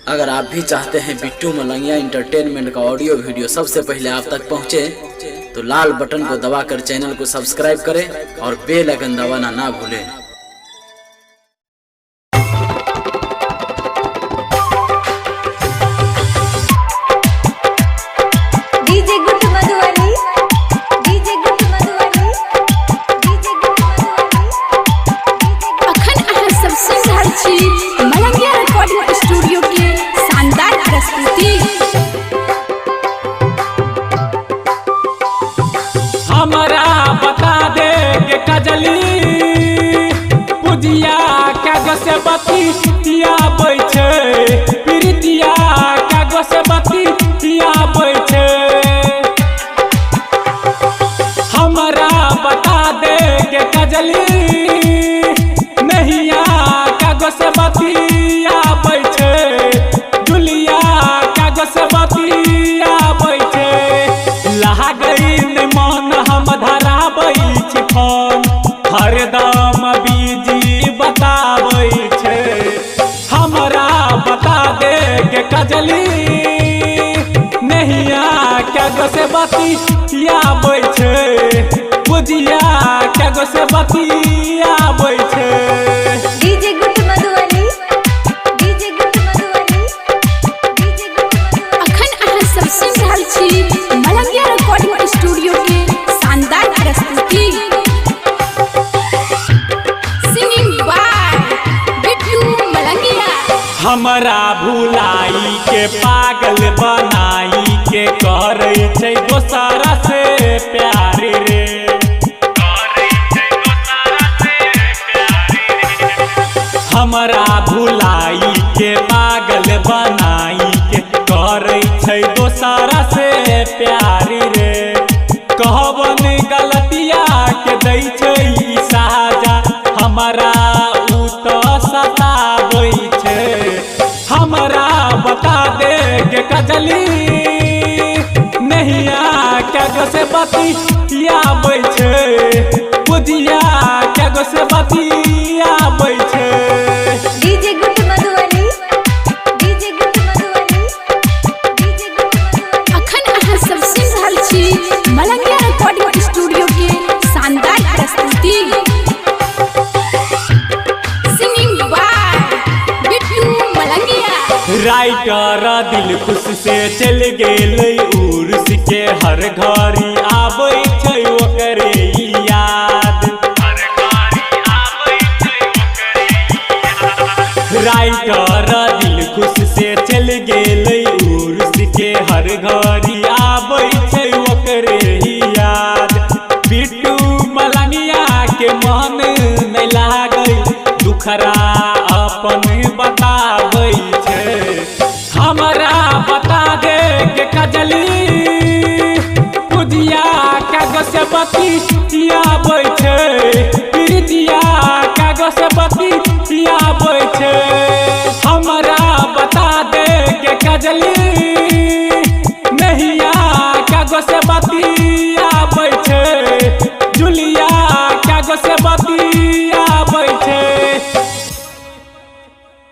अगर आप भी चाहते हैं बिट्टू मलंगिया इंटरटेनमेंट का ऑडियो वीडियो सबसे पहले आप तक पहुंचे, तो लाल बटन को दबाकर चैनल को सब्सक्राइब करें और बेल आइकन दबाना ना भूलें। मलंगिया रिकॉर्डिंग स्टूडियो के शानदार प्रस्तुति। हमारा बता दे के कजली पुजिया कागज से बतिया बैठे प्रीतिया कागज से बतिया बैठे। हमारा बता दे के कजली नहिया कागज से बतिया बैठे जुलिया कागज से बतिया बैठे। लहा गई मन हम धराबै छी फोन हरदम बीजी बताबै छे। हमरा बता दे के कजली नहिया कागज से बतिया बैठे पुजिया कागज से बतिया बैठे। मलंगिया रिकॉर्डिंग स्टूडियो के शानदार प्रस्तुति। Singing by Bittu Malangiya. हमरा भुलाई के पागल बनाई के करे छै दोसरा से प्यार रे। हमरा भुलाई के पागल बनाई के करे छै दोसरा से प्यार रे। कहबन गलतिया के दै छै साजा हमरा उ तो सताबै छै। हमरा बता दे के कजली नहिया कागज से बतिया बैठे पुजिया कागज से बतिया बैठे। मलंगिया रिकॉर्डिंग स्टूडियो के शानदार प्रस्तुति। Singing by Bittu Malangiya. Writer दिल खुश से चल गेलै उर्स के हर घड़ी आबै छै ओकरे याद। राइटर दिल खुश से चल गेलै उर्स के हर घड़ी आबै छै ओकरे याद। बिट्टू मलंगिया के मन नहीं लागै दुखरा अपन बताबै छै। हमरा बता दे के कजली पुजिया कागज से बतिया बैठे प्रीतिया कागज से बतिया बैठे। हमरा बता दे के कजली